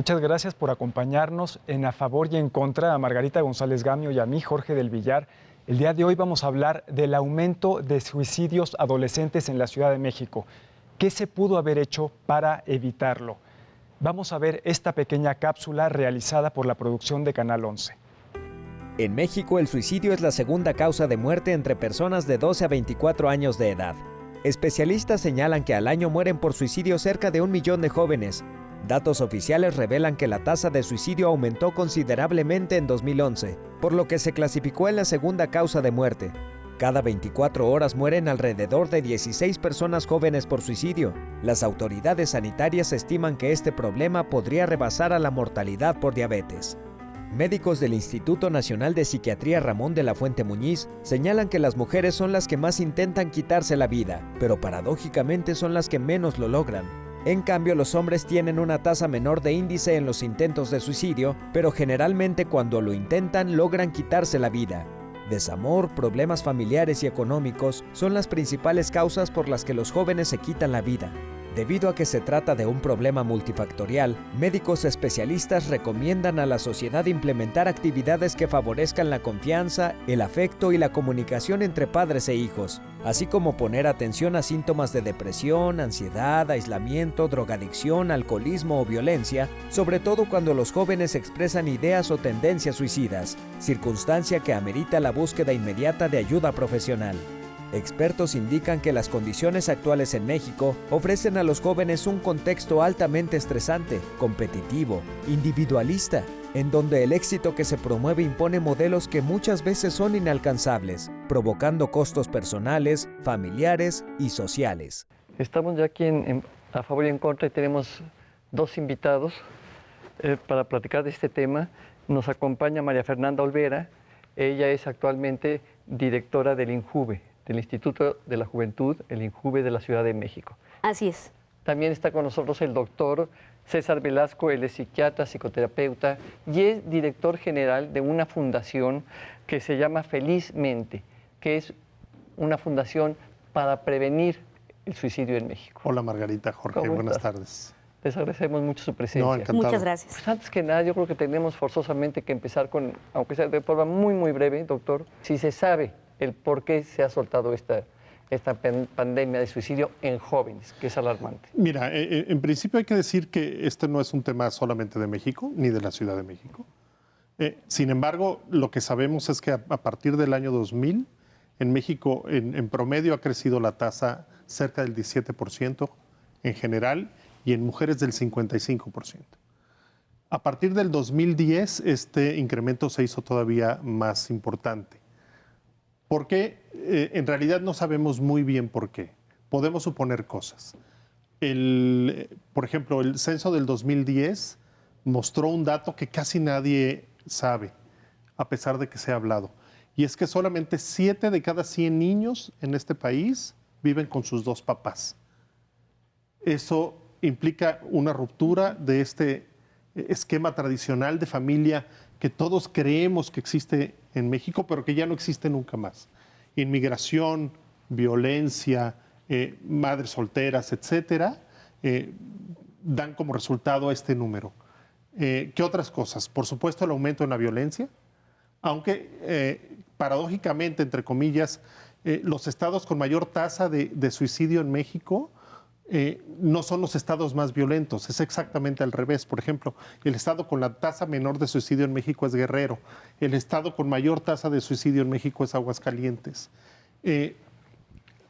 Muchas gracias por acompañarnos en A Favor y en Contra, a Margarita González Gamio y a mí, Jorge del Villar. El día de hoy vamos a hablar del aumento de suicidios adolescentes en la Ciudad de México. ¿Qué se pudo haber hecho para evitarlo? Vamos a ver esta pequeña cápsula realizada por la producción de Canal 11. En México, el suicidio es la segunda causa de muerte entre personas de 12 a 24 años de edad. Especialistas señalan que al año mueren por suicidio cerca de 1 millón de jóvenes. Datos oficiales revelan que la tasa de suicidio aumentó considerablemente en 2011, por lo que se clasificó en la segunda causa de muerte. Cada 24 horas mueren alrededor de 16 personas jóvenes por suicidio. Las autoridades sanitarias estiman que este problema podría rebasar a la mortalidad por diabetes. Médicos del Instituto Nacional de Psiquiatría Ramón de la Fuente Muñiz señalan que las mujeres son las que más intentan quitarse la vida, pero paradójicamente son las que menos lo logran. En cambio, los hombres tienen una tasa menor de índice en los intentos de suicidio, pero generalmente cuando lo intentan logran quitarse la vida. Desamor, problemas familiares y económicos son las principales causas por las que los jóvenes se quitan la vida. Debido a que se trata de un problema multifactorial, médicos especialistas recomiendan a la sociedad implementar actividades que favorezcan la confianza, el afecto y la comunicación entre padres e hijos, así como poner atención a síntomas de depresión, ansiedad, aislamiento, drogadicción, alcoholismo o violencia, sobre todo cuando los jóvenes expresan ideas o tendencias suicidas, circunstancia que amerita la búsqueda inmediata de ayuda profesional. Expertos indican que las condiciones actuales en México ofrecen a los jóvenes un contexto altamente estresante, competitivo, individualista, en donde el éxito que se promueve impone modelos que muchas veces son inalcanzables, provocando costos personales, familiares y sociales. Estamos ya aquí A Favor y en Contra y tenemos dos invitados para platicar de este tema. Nos acompaña María Fernanda Olvera. Ella es actualmente directora del INJUVE, del Instituto de la Juventud, el INJUVE de la Ciudad de México. Así es. También está con nosotros el doctor César Velasco, él es psiquiatra, psicoterapeuta y es director general de una fundación que se llama Felizmente, que es una fundación para prevenir el suicidio en México. Hola Margarita, Jorge, buenas tardes. Les agradecemos mucho su presencia. No, encantado. Muchas gracias. Pues antes que nada, yo creo que tenemos forzosamente que empezar con, aunque sea de forma muy breve, doctor, si se sabe el por qué se ha soltado esta pandemia de suicidio en jóvenes, que es alarmante. Mira, en principio hay que decir que este no es un tema solamente de México, ni de la Ciudad de México. Sin embargo, lo que sabemos es que a partir del año 2000, en México, en promedio, ha crecido la tasa cerca del 17% en general y en mujeres del 55%. A partir del 2010, este incremento se hizo todavía más importante. ¿Por qué? En realidad no sabemos muy bien por qué. Podemos suponer cosas. Por ejemplo, el censo del 2010 mostró un dato que casi nadie sabe, a pesar de que se ha hablado. Y es que solamente 7 de cada 100 niños en este país viven con sus dos papás. Eso implica una ruptura de este esquema tradicional de familia que todos creemos que existe en México, pero que ya no existe nunca más. Inmigración, violencia, madres solteras, etcétera, dan como resultado este número. ¿Qué otras cosas? Por supuesto, el aumento en la violencia, aunque paradójicamente, entre comillas, los estados con mayor tasa de suicidio en México no son los estados más violentos, es exactamente al revés. Por ejemplo, el estado con la tasa menor de suicidio en México es Guerrero, el estado con mayor tasa de suicidio en México es Aguascalientes.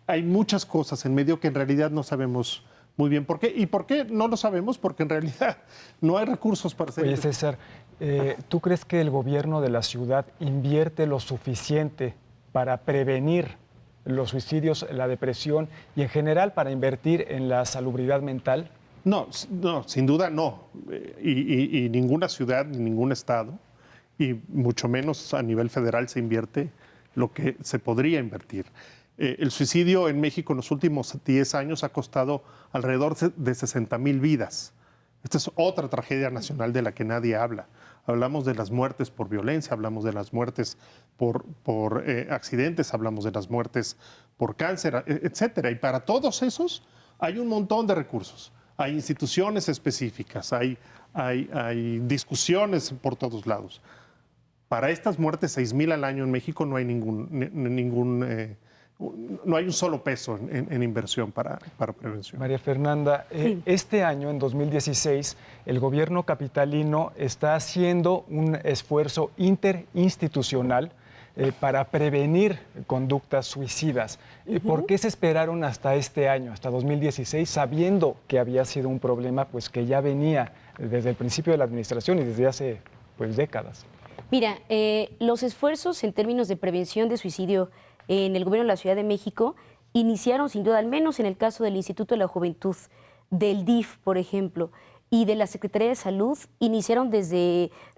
Hay muchas cosas en medio que en realidad no sabemos muy bien por qué. ¿Y por qué no lo sabemos? Porque en realidad no hay recursos para hacer. Oye, César, ¿tú crees que el gobierno de la ciudad invierte lo suficiente para prevenir los suicidios, la depresión y en general para invertir en la salubridad mental? No, sin duda no. Y ninguna ciudad, ni ningún estado, y mucho menos a nivel federal se invierte lo que se podría invertir. El suicidio en México en los últimos 10 años ha costado alrededor de 60,000 vidas. Esta es otra tragedia nacional de la que nadie habla. Hablamos de las muertes por violencia, hablamos de las muertes por accidentes, hablamos de las muertes por cáncer, etcétera. Y para todos esos hay un montón de recursos. Hay instituciones específicas, hay hay discusiones por todos lados. Para estas muertes, 6,000 al año en México, no hay no hay un solo peso en inversión para prevención. María Fernanda, este año, en 2016, el gobierno capitalino está haciendo un esfuerzo interinstitucional para prevenir conductas suicidas. ¿Por qué se esperaron hasta este año, hasta 2016, sabiendo que había sido un problema pues, que ya venía desde el principio de la administración y desde hace pues, décadas? Mira, los esfuerzos en términos de prevención de suicidio en el gobierno de la Ciudad de México iniciaron sin duda, al menos en el caso del Instituto de la Juventud, del DIF, por ejemplo, y de la Secretaría de Salud, iniciaron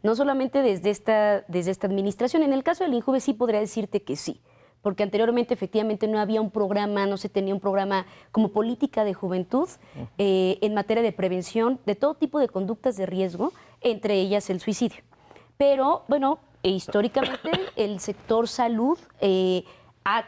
no solamente desde esta administración. En el caso del INJUVE sí podría decirte que sí, porque anteriormente efectivamente no había un programa, no se tenía un programa como política de juventud en materia de prevención de todo tipo de conductas de riesgo, entre ellas el suicidio. Pero, bueno, históricamente el sector salud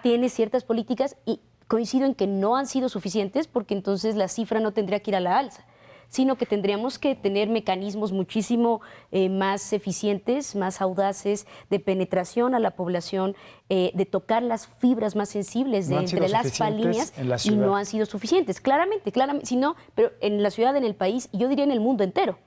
tiene ciertas políticas y coincido en que no han sido suficientes porque entonces la cifra no tendría que ir a la alza, sino que tendríamos que tener mecanismos muchísimo más eficientes, más audaces de penetración a la población, de tocar las fibras más sensibles de entre las palíneas y no han sido suficientes. Claramente, sino, pero en la ciudad, en el país, yo diría en el mundo entero,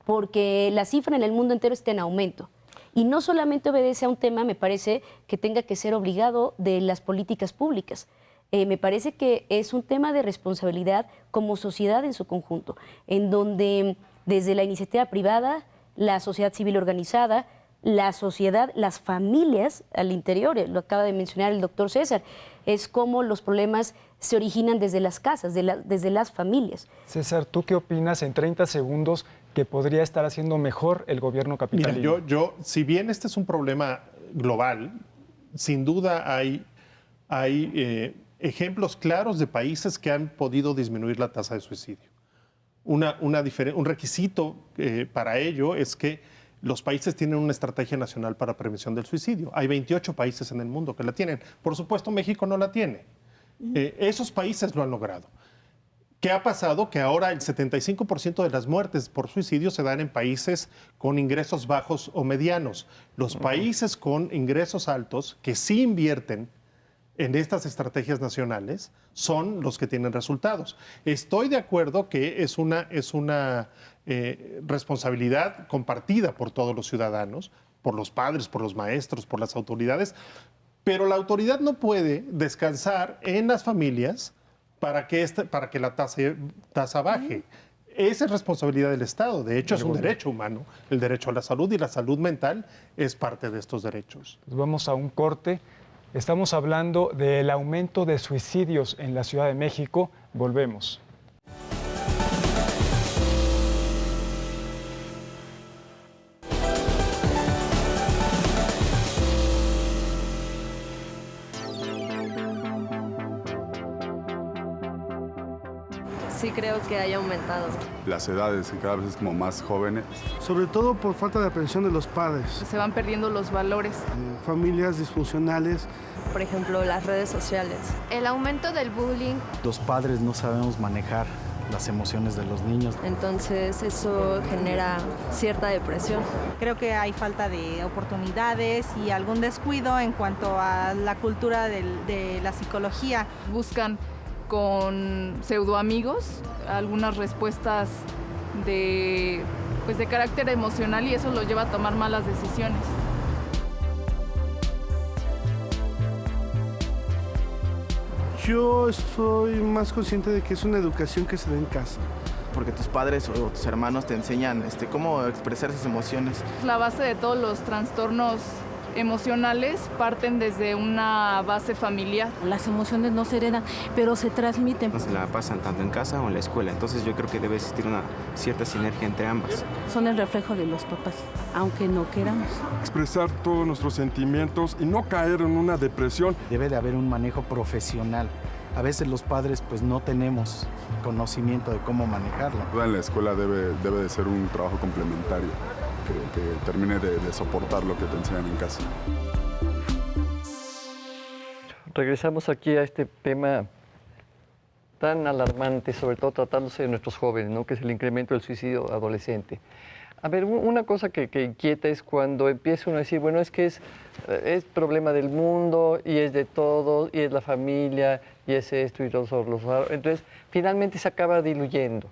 porque la cifra en el mundo entero está en aumento. Y no solamente obedece a un tema, me parece, que tenga que ser obligado de las políticas públicas. Me parece que es un tema de responsabilidad como sociedad en su conjunto, en donde desde la iniciativa privada, la sociedad civil organizada, la sociedad, las familias al interior, lo acaba de mencionar el doctor César, es como los problemas se originan desde las casas, desde las familias. César, ¿tú qué opinas en 30 segundos que podría estar haciendo mejor el gobierno capitalino? Mira, si bien este es un problema global, sin duda hay ejemplos claros de países que han podido disminuir la tasa de suicidio. Un requisito para ello es que los países tienen una estrategia nacional para prevención del suicidio. Hay 28 países en el mundo que la tienen. Por supuesto, México no la tiene. Esos países lo han logrado. ¿Qué ha pasado? Que ahora el 75% de las muertes por suicidio se dan en países con ingresos bajos o medianos. Los países con ingresos altos, que sí invierten en estas estrategias nacionales, son los que tienen resultados. Estoy de acuerdo que es una responsabilidad compartida por todos los ciudadanos, por los padres, por los maestros, por las autoridades, pero la autoridad no puede descansar en las familias para que la tasa baje. Esa es responsabilidad del Estado. De hecho, es un derecho humano, el derecho a la salud, y la salud mental es parte de estos derechos. Pues vamos a un corte. Estamos hablando del aumento de suicidios en la Ciudad de México. Volvemos. Sí creo que haya aumentado. Las edades cada vez es como más jóvenes. Sobre todo por falta de atención de los padres. Se van perdiendo los valores. Familias disfuncionales. Por ejemplo, las redes sociales. El aumento del bullying. Los padres no sabemos manejar las emociones de los niños. Entonces eso genera cierta depresión. Creo que hay falta de oportunidades y algún descuido en cuanto a la cultura de la psicología. Buscan con pseudoamigos algunas respuestas de carácter emocional y eso los lleva a tomar malas decisiones. Yo estoy más consciente de que es una educación que se da en casa. Porque tus padres o tus hermanos te enseñan cómo expresar esas emociones. La base de todos los trastornos emocionales parten desde una base familiar. Las emociones no se heredan, pero se transmiten. Se la pasan tanto en casa o en la escuela, entonces yo creo que debe existir una cierta sinergia entre ambas. Son el reflejo de los papás, aunque no queramos. Expresar todos nuestros sentimientos y no caer en una depresión. Debe de haber un manejo profesional. A veces los padres pues no tenemos conocimiento de cómo manejarlo. En la escuela debe de ser un trabajo complementario. Que termine de soportar lo que te enseñan en casa. Regresamos aquí a este tema tan alarmante, sobre todo tratándose de nuestros jóvenes, ¿no? Que es el incremento del suicidio adolescente. A ver, una cosa que inquieta es cuando empieza uno a decir, bueno, es que es problema del mundo y es de todos y es la familia y es esto y los entonces finalmente se acaba diluyendo,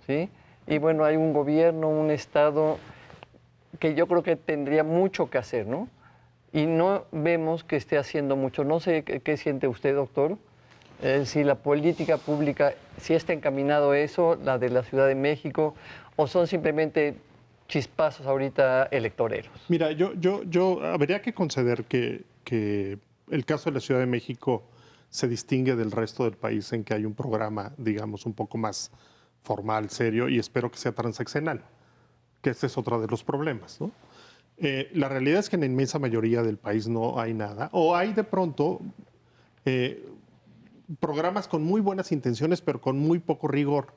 ¿sí? Y bueno, hay un gobierno, un Estado que yo creo que tendría mucho que hacer, ¿no? Y no vemos que esté haciendo mucho. No sé qué siente usted, doctor, si la política pública, si está encaminado a eso, la de la Ciudad de México, o son simplemente chispazos ahorita electoreros. Mira, yo habría que conceder que el caso de la Ciudad de México se distingue del resto del país en que hay un programa, digamos, un poco más formal, serio, y espero que sea transaccional, que este es otro de los problemas, ¿no? La realidad es que en la inmensa mayoría del país no hay nada, o hay de pronto programas con muy buenas intenciones, pero con muy poco rigor.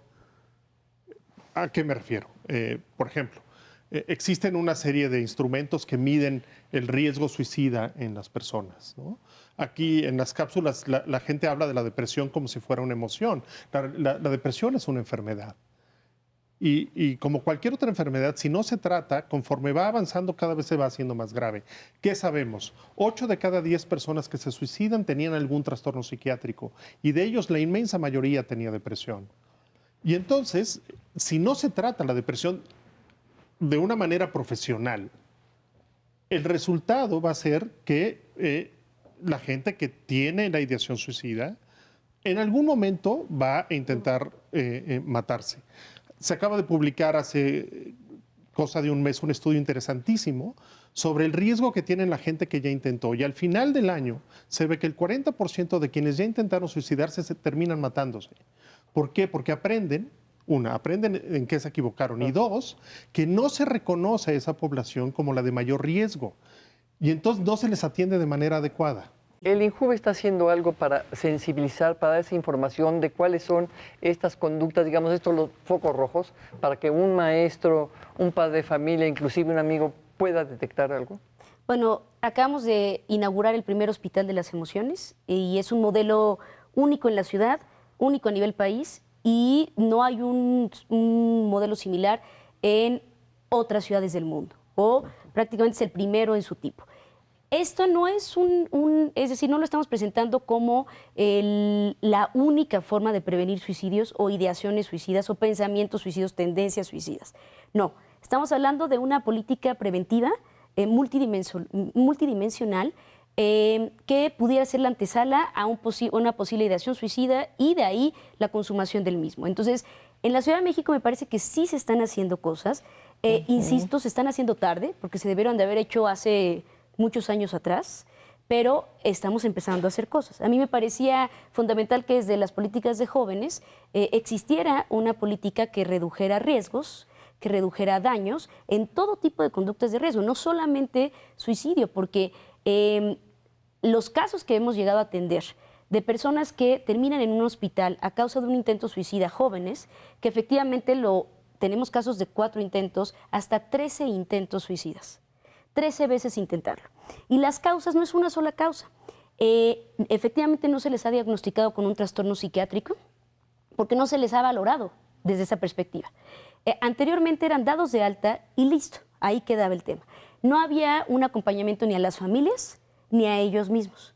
¿A qué me refiero? Por ejemplo, existen una serie de instrumentos que miden el riesgo suicida en las personas, ¿no? Aquí en las cápsulas la gente habla de la depresión como si fuera una emoción. La depresión es una enfermedad. Y como cualquier otra enfermedad, si no se trata, conforme va avanzando, cada vez se va haciendo más grave. ¿Qué sabemos? 8 de cada 10 personas que se suicidan tenían algún trastorno psiquiátrico y de ellos la inmensa mayoría tenía depresión. Y entonces, si no se trata la depresión de una manera profesional, el resultado va a ser que la gente que tiene la ideación suicida en algún momento va a intentar matarse. Se acaba de publicar hace cosa de un mes un estudio interesantísimo sobre el riesgo que tiene la gente que ya intentó. Y al final del año se ve que el 40% de quienes ya intentaron suicidarse se terminan matándose. ¿Por qué? Porque aprenden en qué se equivocaron. Y dos, que no se reconoce a esa población como la de mayor riesgo. Y entonces no se les atiende de manera adecuada. ¿El INJUVE está haciendo algo para sensibilizar, para dar esa información de cuáles son estas conductas, digamos, estos los focos rojos, para que un maestro, un padre de familia, inclusive un amigo, pueda detectar algo? Bueno, acabamos de inaugurar el primer hospital de las emociones y es un modelo único en la ciudad, único a nivel país, y no hay un modelo similar en otras ciudades del mundo, o prácticamente es el primero en su tipo. Esto no es es decir, no lo estamos presentando como la única forma de prevenir suicidios o ideaciones suicidas o pensamientos suicidas, tendencias suicidas. No, estamos hablando de una política preventiva multidimensional que pudiera ser la antesala a una posible ideación suicida y de ahí la consumación del mismo. Entonces, en la Ciudad de México me parece que sí se están haciendo cosas. Insisto, se están haciendo tarde porque se debieron de haber hecho hace muchos años atrás, pero estamos empezando a hacer cosas. A mí me parecía fundamental que desde las políticas de jóvenes existiera una política que redujera riesgos, que redujera daños en todo tipo de conductas de riesgo, no solamente suicidio, porque los casos que hemos llegado a atender de personas que terminan en un hospital a causa de un intento suicida, jóvenes, que efectivamente tenemos casos de 4 intentos hasta 13 intentos suicidas. 13 veces intentarlo. Y las causas no es una sola causa. Efectivamente no se les ha diagnosticado con un trastorno psiquiátrico porque no se les ha valorado desde esa perspectiva. Anteriormente eran dados de alta y listo, ahí quedaba el tema. No había un acompañamiento ni a las familias ni a ellos mismos.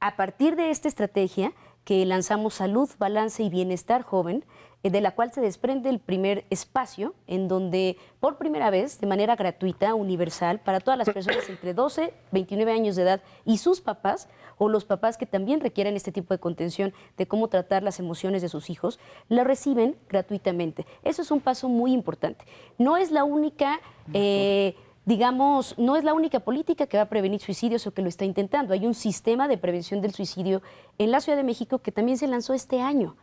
A partir de esta estrategia que lanzamos Salud, Balance y Bienestar Joven, de la cual se desprende el primer espacio en donde por primera vez, de manera gratuita, universal, para todas las personas entre 12 y 29 años de edad y sus papás, o los papás que también requieren este tipo de contención de cómo tratar las emociones de sus hijos, la reciben gratuitamente. Eso es un paso muy importante. No es la única... no es la única política que va a prevenir suicidios o que lo está intentando. Hay un sistema de prevención del suicidio en la Ciudad de México que también se lanzó este año.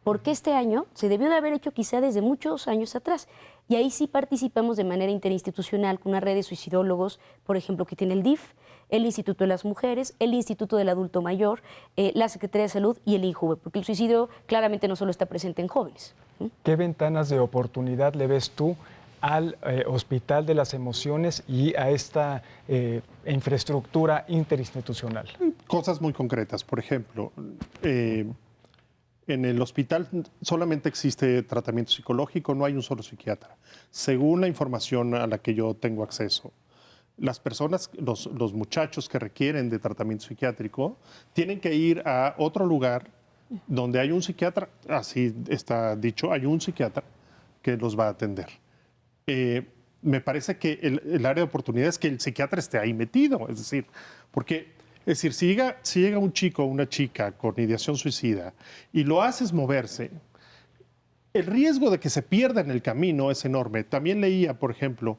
Porque este año se debió de haber hecho quizá desde muchos años atrás. Y ahí sí participamos de manera interinstitucional con una red de suicidólogos, por ejemplo, que tiene el DIF, el Instituto de las Mujeres, el Instituto del Adulto Mayor, la Secretaría de Salud y el INJUVE, porque el suicidio claramente no solo está presente en jóvenes. ¿Qué ventanas de oportunidad le ves tú al Hospital de las Emociones y a esta infraestructura interinstitucional? Cosas muy concretas. Por ejemplo, En el hospital solamente existe tratamiento psicológico, no hay un solo psiquiatra. Según la información a la que yo tengo acceso, las personas, los muchachos que requieren de tratamiento psiquiátrico, tienen que ir a otro lugar donde hay un psiquiatra, así está dicho, hay un psiquiatra que los va a atender. Me parece que el área de oportunidad es que el psiquiatra esté ahí metido, es decir, si llega un chico o una chica con ideación suicida y lo haces moverse, el riesgo de que se pierda en el camino es enorme. También leía, por ejemplo,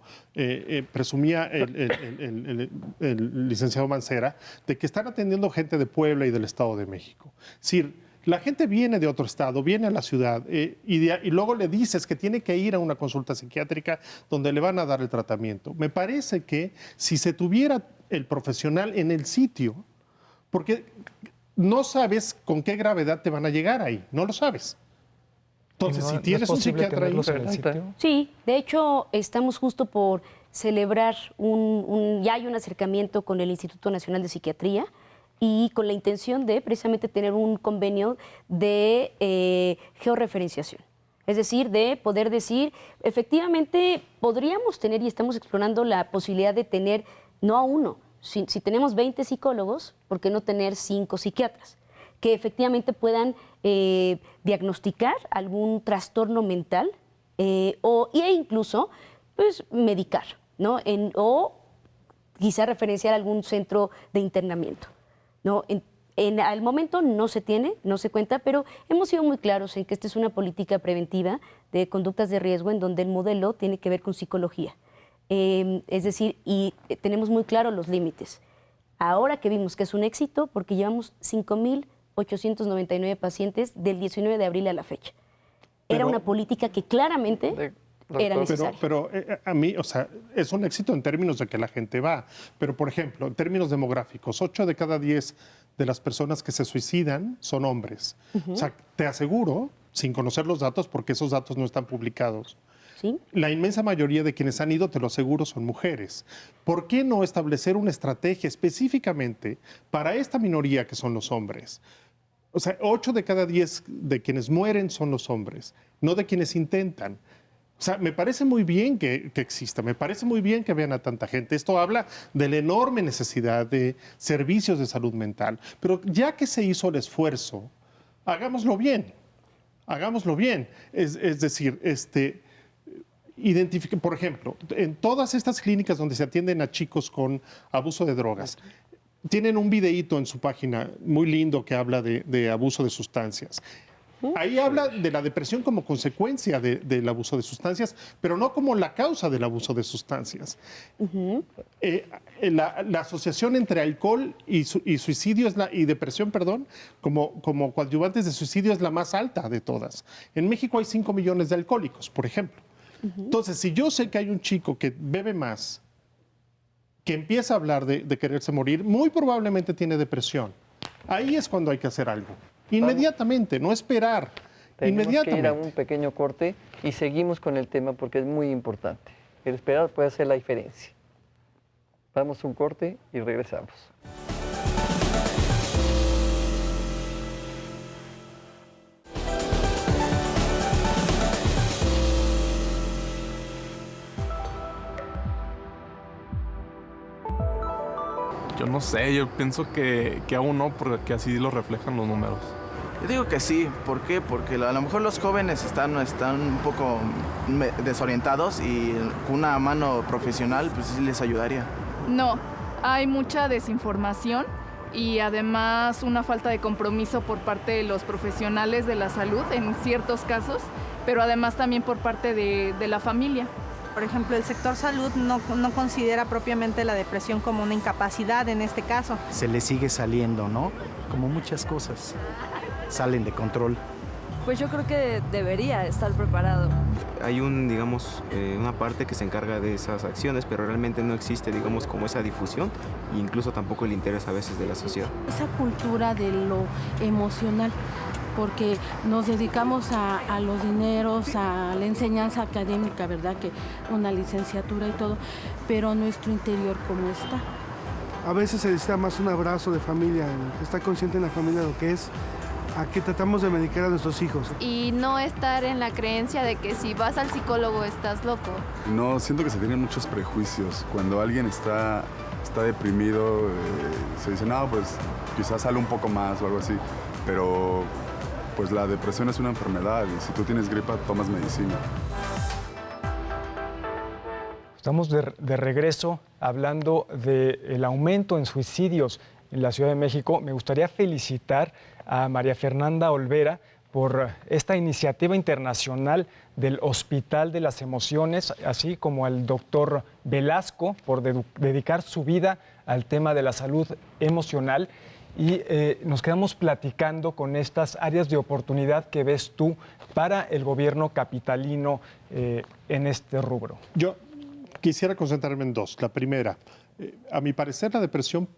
presumía el licenciado Mancera, de que están atendiendo gente de Puebla y del Estado de México. Es decir, la gente viene de otro estado, viene a la ciudad y luego le dices que tiene que ir a una consulta psiquiátrica donde le van a dar el tratamiento. Me parece que si se tuviera el profesional en el sitio, porque no sabes con qué gravedad te van a llegar ahí, no lo sabes. Entonces, si tienes un psiquiatra ahí... Sí, de hecho, estamos justo por celebrar ya hay un acercamiento con el Instituto Nacional de Psiquiatría y con la intención de precisamente tener un convenio de georreferenciación. Es decir, de poder decir, efectivamente, podríamos tener y estamos explorando la posibilidad de tener, no a uno, si tenemos 20 psicólogos, ¿por qué no tener 5 psiquiatras? Que efectivamente puedan diagnosticar algún trastorno mental e incluso pues, medicar, ¿no? O quizá referenciar algún centro de internamiento, ¿no? Al momento no se tiene, no se cuenta, pero hemos sido muy claros en que esta es una política preventiva de conductas de riesgo en donde el modelo tiene que ver con psicología. Es decir, y tenemos muy claros los límites. Ahora que vimos que es un éxito, porque llevamos 5,899 pacientes del 19 de abril a la fecha. Era una política que claramente era necesaria. Pero a mí, o sea, es un éxito en términos de que la gente va. Pero, por ejemplo, en términos demográficos, 8 de cada 10 de las personas que se suicidan son hombres. O sea, te aseguro, sin conocer los datos, porque esos datos no están publicados, ¿sí? La inmensa mayoría de quienes han ido, te lo aseguro, son mujeres. ¿Por qué no establecer una estrategia específicamente para esta minoría que son los hombres? O sea, 8 de cada 10 de quienes mueren son los hombres, no de quienes intentan. O sea, me parece muy bien que exista, me parece muy bien que vean a tanta gente. Esto habla de la enorme necesidad de servicios de salud mental. Pero ya que se hizo el esfuerzo, hagámoslo bien, hagámoslo bien. Es decir, identifiquen, por ejemplo, en todas estas clínicas donde se atienden a chicos con abuso de drogas, tienen un videíto en su página muy lindo que habla de abuso de sustancias. Ahí habla de la depresión como consecuencia del abuso de sustancias, pero no como la causa del abuso de sustancias. La asociación entre alcohol y suicidio y depresión, como coadyuvantes de suicidio es la más alta de todas. En México hay 5 millones de alcohólicos, por ejemplo. Entonces, si yo sé que hay un chico que bebe más, que empieza a hablar de quererse morir, muy probablemente tiene depresión. Ahí es cuando hay que hacer algo. Inmediatamente, no esperar. Tenemos Inmediatamente. que ir a un pequeño corte y seguimos con el tema porque es muy importante. El esperar puede hacer la diferencia. Damos un corte y regresamos. Yo no sé, yo pienso que aún no, porque así lo reflejan los números. Yo digo que sí, ¿por qué? Porque a lo mejor los jóvenes están un poco desorientados y con una mano profesional pues sí les ayudaría. No, hay mucha desinformación y además una falta de compromiso por parte de los profesionales de la salud en ciertos casos, pero además también por parte de la familia. Por ejemplo, el sector salud no considera propiamente la depresión como una incapacidad en este caso. Se le sigue saliendo, ¿no? Como muchas cosas salen de control. Pues yo creo que debería estar preparado. Hay una parte que se encarga de esas acciones, pero realmente no existe, como esa difusión e incluso tampoco el interés a veces de la sociedad. Esa cultura de lo emocional, porque nos dedicamos a los dineros, a la enseñanza académica, ¿verdad? Que una licenciatura y todo, pero nuestro interior, ¿cómo está? A veces se necesita más un abrazo de familia, estar consciente en la familia de lo que es a que tratamos de medicar a nuestros hijos. Y no estar en la creencia de que si vas al psicólogo estás loco. No, siento que se tienen muchos prejuicios. Cuando alguien está deprimido, se dice, no, pues quizás sale un poco más o algo así. Pero pues la depresión es una enfermedad y si tú tienes gripa, tomas medicina. Estamos de regreso hablando del aumento en suicidios en la Ciudad de México. Me gustaría felicitar a María Fernanda Olvera por esta iniciativa internacional del Hospital de las Emociones, así como al doctor Velasco por dedicar su vida al tema de la salud emocional. Y nos quedamos platicando con estas áreas de oportunidad que ves tú para el gobierno capitalino en este rubro. Yo quisiera concentrarme en dos. La primera, a mi parecer la depresión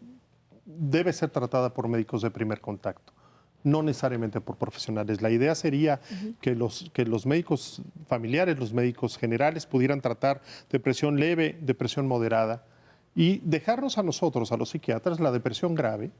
debe ser tratada por médicos de primer contacto, no necesariamente por profesionales. La idea sería que los médicos familiares, los médicos generales pudieran tratar depresión leve, depresión moderada y dejarnos a nosotros, a los psiquiatras, la depresión grave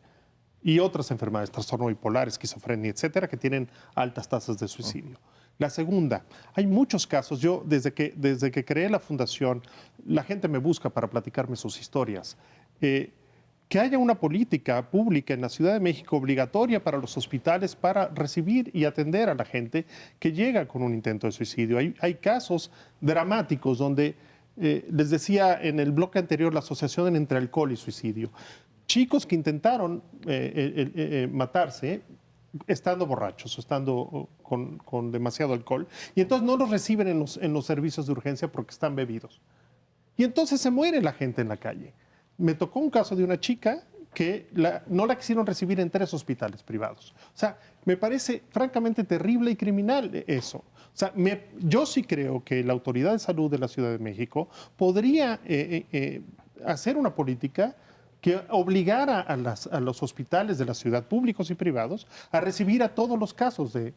y otras enfermedades, trastorno bipolar, esquizofrenia, etcétera, que tienen altas tasas de suicidio. La segunda, hay muchos casos. Yo, desde que creé la fundación, la gente me busca para platicarme sus historias. Que haya una política pública en la Ciudad de México obligatoria para los hospitales para recibir y atender a la gente que llega con un intento de suicidio. Hay casos dramáticos donde, les decía en el bloque anterior, la asociación entre alcohol y suicidio. Chicos que intentaron matarse estando borrachos o estando con demasiado alcohol y entonces no los reciben en los servicios de urgencia porque están bebidos. Y entonces se muere la gente en la calle. Me tocó un caso de una chica que no la quisieron recibir en 3 hospitales privados. O sea, me parece francamente terrible y criminal eso. O sea, yo sí creo que la Autoridad de Salud de la Ciudad de México podría hacer una política que obligara a los hospitales de la ciudad, públicos y privados, a recibir a todos los casos de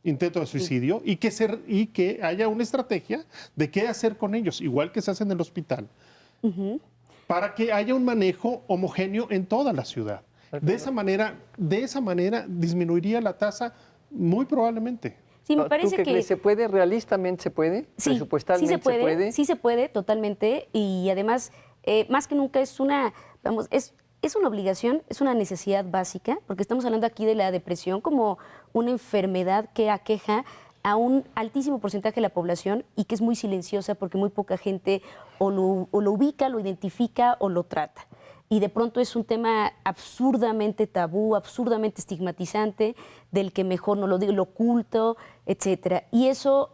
intento de suicidio y que haya una estrategia de qué hacer con ellos, igual que se hace en el hospital, para que haya un manejo homogéneo en toda la ciudad. De esa manera disminuiría la tasa muy probablemente. Sí, me parece ¿Tú qué crees? ¿Se puede? ¿Realistamente se puede? Sí, ¿Presupuestalmente sí se puede? Sí se puede, totalmente. Y además, más que nunca es una obligación, es una necesidad básica, porque estamos hablando aquí de la depresión como una enfermedad que aqueja a un altísimo porcentaje de la población y que es muy silenciosa porque muy poca gente o lo ubica, lo identifica o lo trata. Y de pronto es un tema absurdamente tabú, absurdamente estigmatizante, del que mejor no lo digo, lo oculto, etcétera. Y eso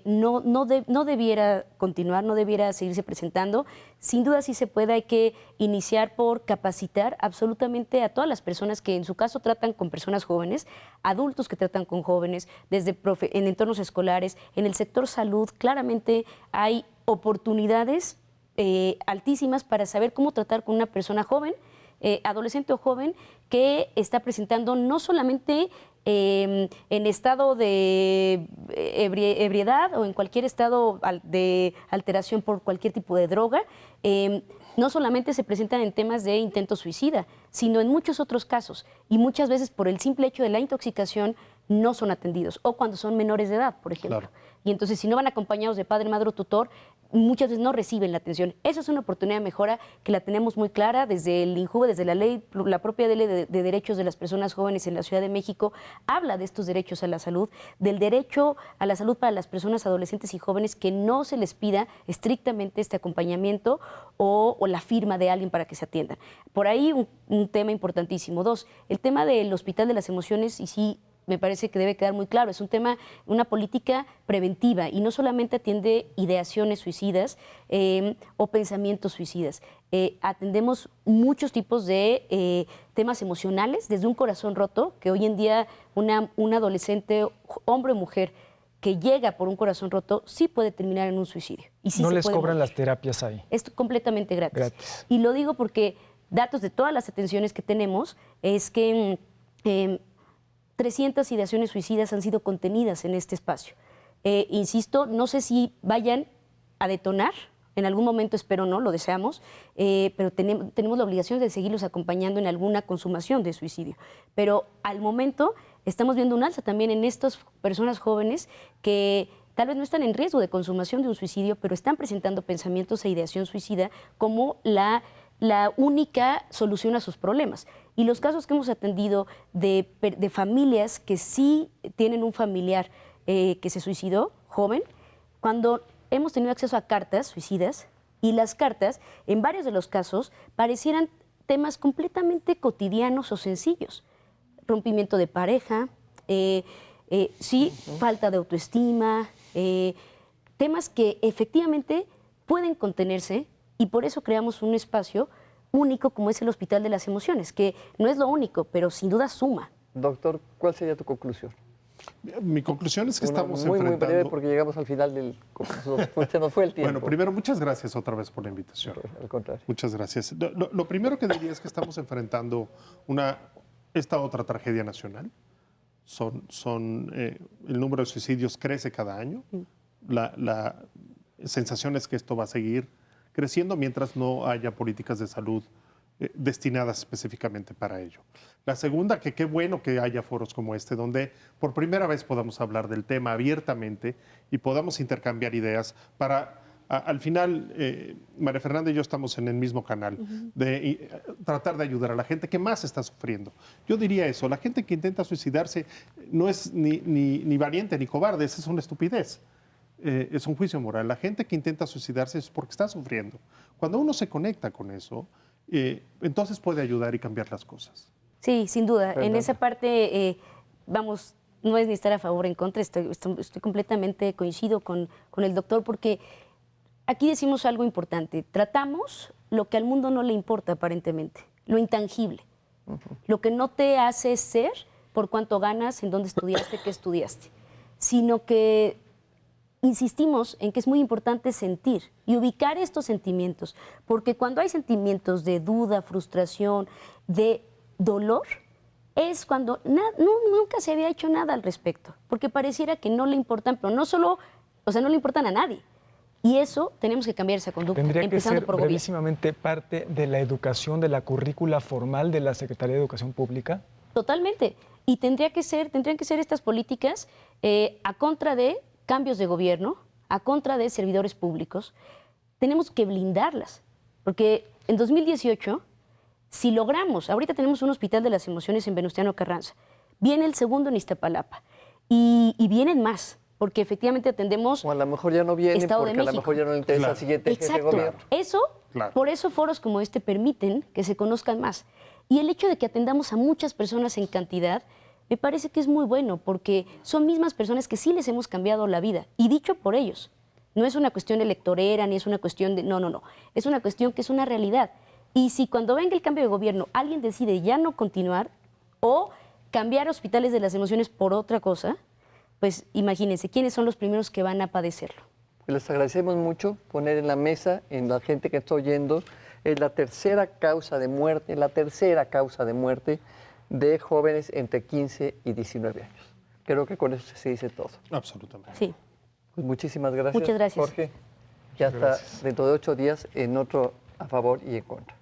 no debiera continuar, no debiera seguirse presentando. Sin duda sí se puede, hay que iniciar por capacitar absolutamente a todas las personas que en su caso tratan con personas jóvenes, adultos que tratan con jóvenes, en entornos escolares, en el sector salud. Claramente hay oportunidades altísimas para saber cómo tratar con una persona joven, adolescente o joven, que está presentando no solamente en estado de ebriedad o en cualquier estado de alteración por cualquier tipo de droga, no solamente se presentan en temas de intento suicida, sino en muchos otros casos. Y muchas veces por el simple hecho de la intoxicación no son atendidos, o cuando son menores de edad, por ejemplo. Claro. Y entonces, si no van acompañados de padre, madre o tutor, muchas veces no reciben la atención. Esa es una oportunidad de mejora que la tenemos muy clara desde el INJUVE, desde la ley, la propia ley de derechos de las personas jóvenes en la Ciudad de México, habla de estos derechos a la salud, del derecho a la salud para las personas adolescentes y jóvenes, que no se les pida estrictamente este acompañamiento o la firma de alguien para que se atiendan. Por ahí un tema importantísimo. 2, el tema del Hospital de las Emociones, y sí, me parece que debe quedar muy claro, es un tema, una política preventiva y no solamente atiende ideaciones suicidas o pensamientos suicidas. Atendemos muchos tipos de temas emocionales, desde un corazón roto, que hoy en día un adolescente, hombre o mujer, que llega por un corazón roto, sí puede terminar en un suicidio. Y sí no se les puede cobran morir. Las terapias ahí. Es completamente gratis. Y lo digo porque datos de todas las atenciones que tenemos es que 300 ideaciones suicidas han sido contenidas en este espacio. Insisto, no sé si vayan a detonar En algún momento, espero no, lo deseamos, pero tenemos la obligación de seguirlos acompañando en alguna consumación de suicidio. Pero al momento estamos viendo un alza también en estas personas jóvenes que tal vez no están en riesgo de consumación de un suicidio, pero están presentando pensamientos e ideación suicida como la única solución a sus problemas. Y los casos que hemos atendido de familias que sí tienen un familiar que se suicidó, joven, cuando hemos tenido acceso a cartas suicidas, y las cartas, en varios de los casos, parecieran temas completamente cotidianos o sencillos. Rompimiento de pareja, falta de autoestima, temas que efectivamente pueden contenerse, y por eso creamos un espacio único como es el Hospital de las Emociones, que no es lo único, pero sin duda suma. Doctor, ¿cuál sería tu conclusión? Mi conclusión es que estamos muy enfrentando... breve, porque llegamos al final del... Se nos fue el tiempo. Bueno, primero, muchas gracias otra vez por la invitación. Al contrario. Muchas gracias. Lo primero que diría es que estamos enfrentando esta otra tragedia nacional. El número de suicidios crece cada año. La sensación es que esto va a seguir creciendo mientras no haya políticas de salud destinadas específicamente para ello. La segunda, que qué bueno que haya foros como este, donde por primera vez podamos hablar del tema abiertamente y podamos intercambiar ideas para, al final, María Fernanda y yo estamos en el mismo canal, de tratar de ayudar a la gente que más está sufriendo. Yo diría eso, la gente que intenta suicidarse no es ni valiente ni cobarde, esa es una estupidez. Es un juicio moral. La gente que intenta suicidarse es porque está sufriendo. Cuando uno se conecta con eso, entonces puede ayudar y cambiar las cosas. Sí, sin duda. En esa parte, no es ni estar a favor o en contra, estoy completamente coincido con el doctor, porque aquí decimos algo importante. Tratamos lo que al mundo no le importa aparentemente, lo intangible, lo que no te hace ser por cuánto ganas, en dónde estudiaste, qué estudiaste, sino que insistimos en que es muy importante sentir y ubicar estos sentimientos, porque cuando hay sentimientos de duda, frustración, de dolor, es cuando nunca se había hecho nada al respecto, porque pareciera que no le importan, pero no solo, no le importan a nadie. Y eso tenemos que cambiar esa conducta, Tendría que empezando ser por gobierno. brevísimamente parte de la educación, de la currícula formal de la Secretaría de Educación Pública. Totalmente. Y tendrían que ser estas políticas a contra de cambios de gobierno, a contra de servidores públicos. Tenemos que blindarlas, porque en 2018, si logramos, ahorita tenemos un Hospital de las Emociones en Venustiano Carranza, viene el segundo en Iztapalapa, y vienen más, porque efectivamente atendemos... O a lo mejor ya no vienen porque a lo mejor ya no le interesa el siguiente jefe de gobierno. Por eso foros como este permiten que se conozcan más. Y el hecho de que atendamos a muchas personas en cantidad, me parece que es muy bueno, porque son mismas personas que sí les hemos cambiado la vida, y dicho por ellos. No es una cuestión electorera, ni es una cuestión de... No. Es una cuestión que es una realidad. Y si cuando venga el cambio de gobierno alguien decide ya no continuar o cambiar Hospitales de las Emociones por otra cosa, pues imagínense, ¿quiénes son los primeros que van a padecerlo? Pues les agradecemos mucho poner en la mesa, en la gente que está oyendo, es la tercera causa de muerte de jóvenes entre 15 y 19 años. Creo que con eso se dice todo. Absolutamente. Sí. Pues muchísimas gracias. Muchas gracias. Jorge. Ya está dentro de 8 días en otro A Favor y en Contra.